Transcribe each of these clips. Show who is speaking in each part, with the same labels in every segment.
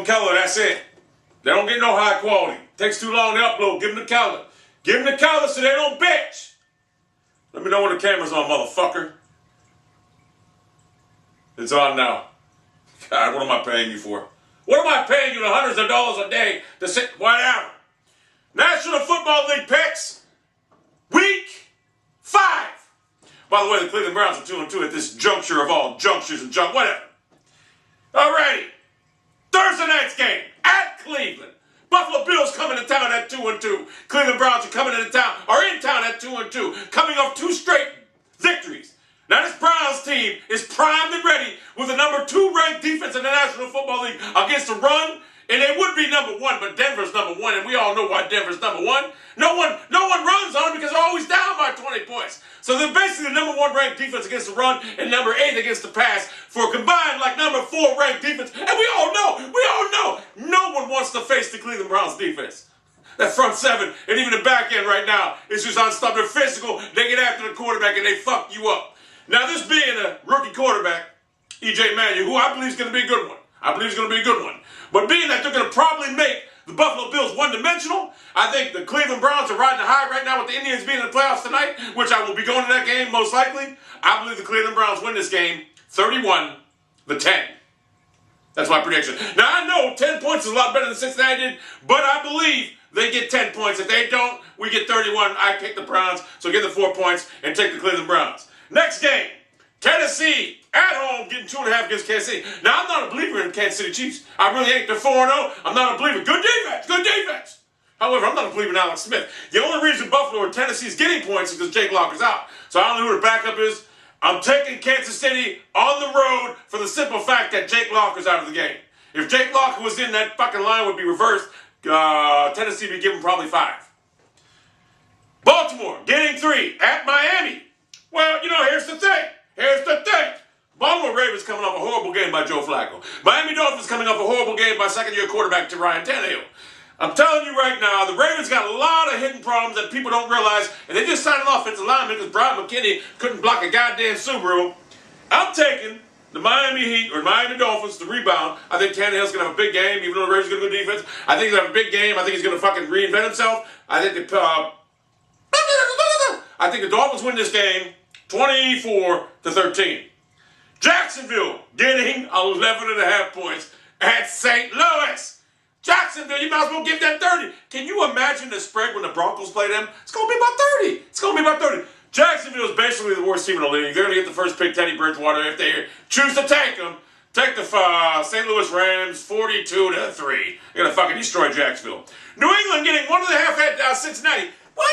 Speaker 1: them color, that's it. They don't get no high quality. Takes too long to upload. Give them the color. Give them the color so they don't bitch. Let me know when the camera's on, motherfucker. It's on now. God, what am I paying you for? What am I paying you the hundreds of dollars a day to sit? Whatever. National Football League picks. Week 5. By the way, the Cleveland Browns are 2-2 at this juncture of all junctures and whatever. Alrighty. Thursday night's game at Cleveland. Buffalo Bills coming to town at 2-2. Cleveland Browns are in town at 2-2, coming off 2 straight victories. Now this Browns team is primed and ready with the number 2 ranked defense in the National Football League against the run, and they would be number 1, but Denver's number 1, and we all know why Denver's number 1. No one runs on them because they're always down by 20 points. So they're basically the number 1 ranked defense against the run and number 8 against the pass for a combined like number 4 ranked defense. And we all know, no one wants to face the Cleveland Browns defense. That front 7 and even the back end right now is just unstoppable. They're physical. They get after the quarterback and they fuck you up. Now this being a rookie quarterback, E.J. Manuel, who I believe is going to be a good one. But being that they're going to probably make the Buffalo Bills one-dimensional, I think the Cleveland Browns are riding high right now with the Indians being in the playoffs tonight, which I will be going to that game most likely. I believe the Cleveland Browns win this game 31-10. That's my prediction. Now I know 10 points is a lot better than Cincinnati did, but I believe they get 10 points. If they don't, we get 31. I pick the Browns, so get the 4 points and take the Cleveland Browns. Next game, Tennessee at home getting 2.5 against Kansas City. Now, I'm not a believer in Kansas City Chiefs. I really ain't. They're 4-0. I'm not a believer. Good defense. However, I'm not a believer in Alex Smith. The only reason Buffalo or Tennessee is getting points is because Jake Locker's out. So I don't know who the backup is. I'm taking Kansas City on the road for the simple fact that Jake Locker's out of the game. If Jake Locker was in, that fucking line would be reversed. Tennessee would be given probably 5. Baltimore getting 3 at Miami. Well, here's the thing. Baltimore Ravens coming off a horrible game by Joe Flacco. Miami Dolphins coming off a horrible game by second-year quarterback to Ryan Tannehill. I'm telling you right now, the Ravens got a lot of hidden problems that people don't realize, and they just signed an offensive lineman because Brian McKinney couldn't block a goddamn Subaru. I'm taking the Miami Heat or Miami Dolphins to rebound. I think Tannehill's going to have a big game, even though the Ravens are going to go defense. I think he's going to have a big game. I think he's going to fucking reinvent himself. I think the Dolphins win this game 24-13. Jacksonville getting 11.5 points at St. Louis. Jacksonville, you might as well give that 30. Can you imagine the spread when the Broncos play them? It's going to be about 30. Jacksonville is basically the worst team in the league. They're going to get the first pick, Teddy Bridgewater, if they choose to take him. Take the St. Louis Rams 42-3. They're going to fucking destroy Jacksonville. New England getting 1.5 at Cincinnati. Well,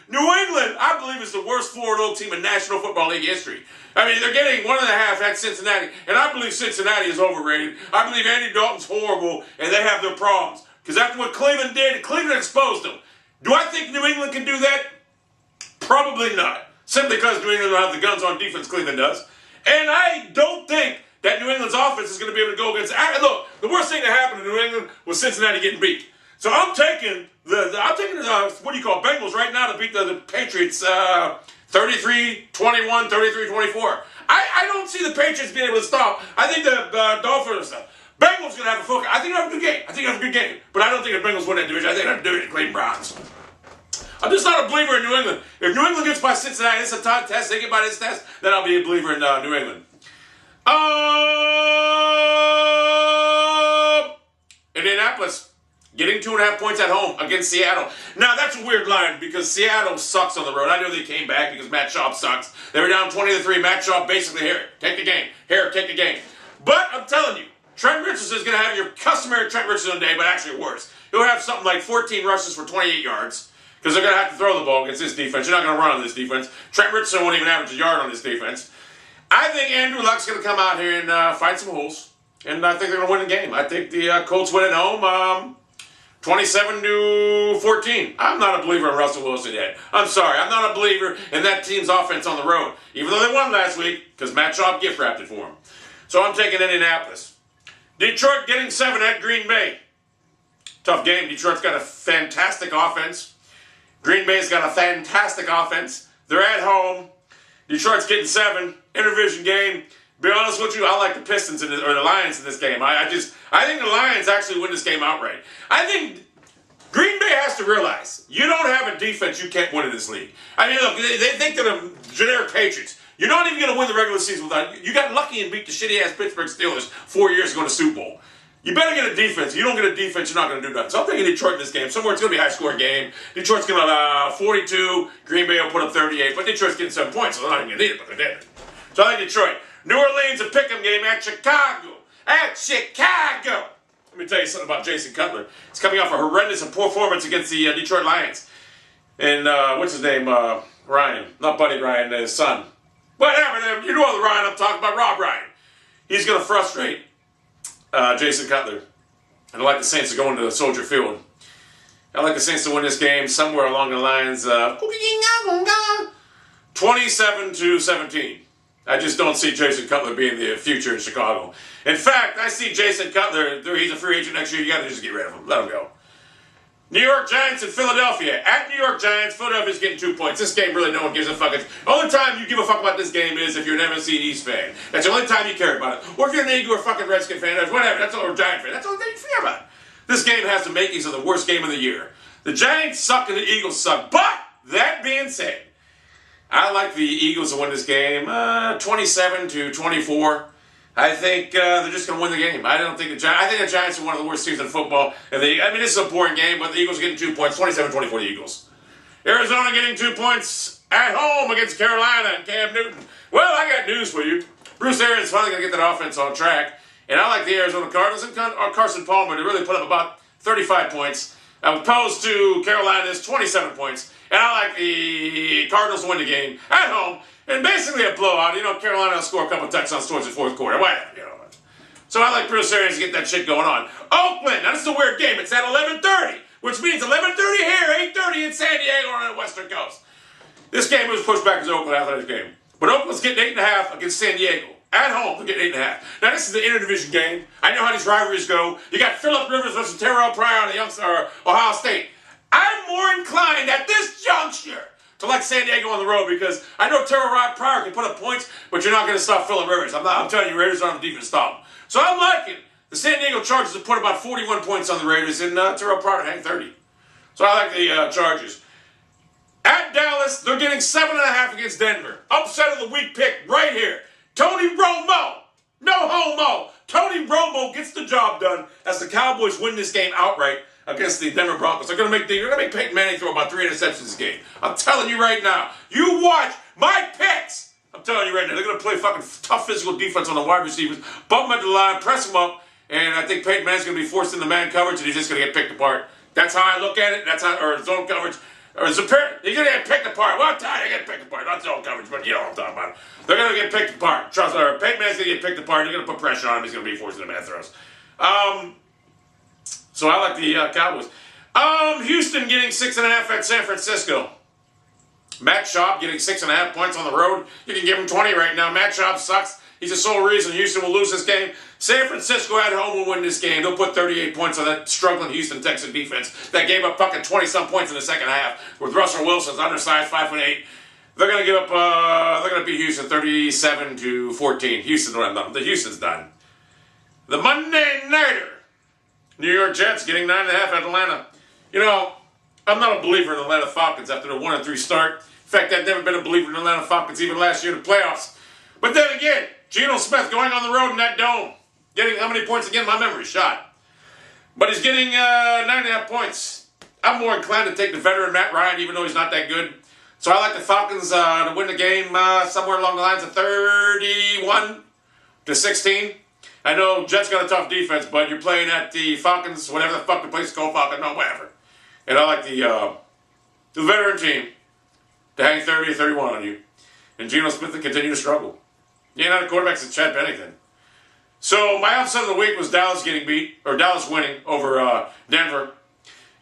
Speaker 1: New England, I believe, is the worst 4-0 team in National Football League history. I mean, they're getting 1.5 at Cincinnati, and I believe Cincinnati is overrated. I believe Andy Dalton's horrible, and they have their problems. Because after what Cleveland did, Cleveland exposed them. Do I think New England can do that? Probably not. Simply because New England don't have the guns on defense Cleveland does. And I don't think that New England's offense is going to be able to go against... Look, the worst thing that happened to New England was Cincinnati getting beat. So I'm taking the Bengals right now to beat the Patriots 33-21, 33-24. I don't see the Patriots being able to stop. I think the Dolphins, Bengals going to have a focus. I think they'll have a good game. But I don't think the Bengals win that division. I think they'll do it the Cleveland Browns. I'm just not a believer in New England. If New England gets by Cincinnati, it's a tough test. They get by this test, then I'll be a believer in New England. Indianapolis getting 2.5 points at home against Seattle. Now, that's a weird line because Seattle sucks on the road. I know they came back because Matt Schaub sucks. They were down 20-3. Matt Schaub basically, take the game. But I'm telling you, Trent Richardson is going to have your customary Trent Richardson day, but actually worse. He'll have something like 14 rushes for 28 yards because they're going to have to throw the ball against this defense. You're not going to run on this defense. Trent Richardson won't even average a yard on this defense. I think Andrew Luck's going to come out here and find some holes, and I think they're going to win the game. I think the Colts win at home 27-14. I'm not a believer in Russell Wilson yet. I'm sorry. I'm not a believer in that team's offense on the road, even though they won last week because Matt Schaub gift wrapped it for him. So I'm taking Indianapolis. Detroit getting 7 at Green Bay. Tough game. Detroit's got a fantastic offense. Green Bay's got a fantastic offense. They're at home. Detroit's getting 7. Interdivision game. Be honest with you, I like the Pistons or the Lions in this game. I think the Lions actually win this game outright. I think Green Bay has to realize you don't have a defense, you can't win in this league. I mean, look, they think they're the generic Patriots. You're not even going to win the regular season without. You got lucky and beat the shitty ass Pittsburgh Steelers 4 years ago in the Super Bowl. You better get a defense. If you don't get a defense, you're not going to do nothing. So I'm thinking Detroit in this game. Somewhere it's going to be a high-scoring game. Detroit's going to 42. Green Bay will put up 38. But Detroit's getting 7 points, so they're not even going to need it, but they did. So I think Detroit. New Orleans, a pick'em game at Chicago. At Chicago. Let me tell you something about Jason Cutler. He's coming off a horrendous performance against the Detroit Lions. And what's his name? Ryan. Not Buddy Ryan, his son. Whatever. You know the Ryan I'm talking about, Rob Ryan. He's going to frustrate Jason Cutler. And I like the Saints to go into Soldier Field. I like the Saints to win this game somewhere along the lines of 27-17. I just don't see Jason Cutler being the future in Chicago. In fact, I see Jason Cutler, he's a free agent next year, you got to just get rid of him. Let him go. New York Giants and Philadelphia. At New York Giants, Philadelphia's getting 2 points. This game, really, no one gives a fuck. The only time you give a fuck about this game is if you're an NFC East fan. That's the only time you care about it. Or if you're an Eagle or fucking Redskin fan, or whatever, that's all, or Giant fan. That's the only thing you care about. This game has the makings of the worst game of the year. The Giants suck and the Eagles suck. But, that being said, I like the Eagles to win this game 27-24. I think they're just going to win the game. I think the Giants are one of the worst teams in football. And this is a boring game, but the Eagles are getting 2 points. 27-24 the Eagles. Arizona getting 2 points at home against Carolina and Cam Newton. Well, I got news for you. Bruce Arians finally going to get that offense on track. And I like the Arizona Cardinals and Carson Palmer to really put up about 35 points. Opposed to Carolina's 27 points. And I like the Cardinals to win the game at home. And basically a blowout. Carolina will score a couple touchdowns towards the fourth quarter. Whatever, So I like Bruce Arians to get that shit going on. Oakland, now this is a weird game. It's at 11:30, which means 11:30 here, 8:30 in San Diego on the Western Coast. This game was pushed back as Oakland Athletics game. But Oakland's getting 8.5 against San Diego. At home, they're getting 8.5. Now this is the interdivision game. I know how these rivalries go. You got Phillip Rivers versus Terrell Pryor on the Ohio State. I'm more inclined at this juncture to like San Diego on the road because I know Terrell Pryor can put up points, but you're not going to stop Phillip Rivers. I'm telling you, Raiders aren't the defense to stop him. So I'm liking the San Diego Chargers have put about 41 points on the Raiders, and Terrell Pryor hang 30. So I like the Chargers. At Dallas, they're getting 7.5 against Denver. Upset of the week pick right here. Tony Romo. No homo. Tony Romo gets the job done as the Cowboys win this game outright against the Denver Broncos. They're going to make Peyton Manning throw about 3 interceptions this game. I'm telling you right now. You watch my picks. I'm telling you right now. They're going to play fucking tough physical defense on the wide receivers, bump them at the line, press them up, and I think Peyton Manning's going to be forced into man coverage, and he's just going to get picked apart. That's how I look at it. Or zone coverage. Or he's going to get picked apart. Well, I'm telling you, they get picked apart. Not zone coverage, but you know what I'm talking about. They're going to get picked apart. Trust me. Peyton Manning's going to get picked apart. They're going to put pressure on him. He's going to be forced into man throws. So I like the Cowboys. Houston getting 6.5 at San Francisco. Matt Schaub getting 6.5 points on the road. You can give him 20 right now. Matt Schaub sucks. He's the sole reason Houston will lose this game. San Francisco at home will win this game. They'll put 38 points on that struggling Houston Texan defense that gave up fucking 20-some points in the second half with Russell Wilson's undersized 5'8". They're going to give up, they're going to beat Houston 37-14. Houston's done. The Monday Nighter. New York Jets getting 9.5 at Atlanta. I'm not a believer in the Atlanta Falcons after the 1-3 start. In fact, I've never been a believer in the Atlanta Falcons even last year in the playoffs. But then again, Geno Smith going on the road in that dome. Getting how many points again? My memory's shot. But he's getting 9.5 points. I'm more inclined to take the veteran Matt Ryan, even though he's not that good. So I like the Falcons to win the game somewhere along the lines of 31-16. I know Jets got a tough defense, but you're playing at the Falcons, whatever the fuck the place is called, Falcon, no, whatever. And I like the veteran team to hang 30 or 31 on you. And Geno Smith to continue to struggle. You're not a quarterback since Chad Pennington. So my upset of the week was Dallas Dallas winning over Denver.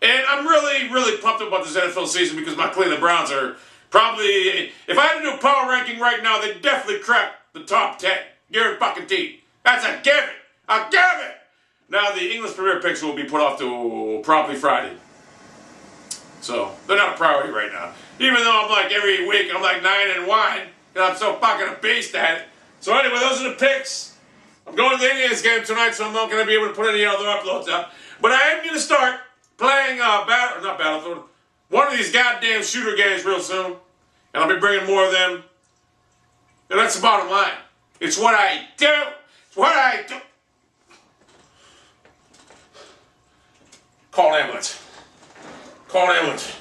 Speaker 1: And I'm really, really pumped up about this NFL season because my Cleveland Browns are probably, if I had to do a power ranking right now, they'd definitely crack the top 10. Guaranteed. That's a given. A given. Now the English Premier Picks will be put off to probably Friday. So they're not a priority right now. Even though I'm like every week, I'm like 9-1. And I'm so fucking a beast at it. So anyway, those are the picks. I'm going to the Indians game tonight, so I'm not going to be able to put any other uploads up. But I am going to start playing Battlefield, one of these goddamn shooter games real soon. And I'll be bringing more of them. And that's the bottom line. It's what I do. It's what I do. Call an ambulance. Call an ambulance.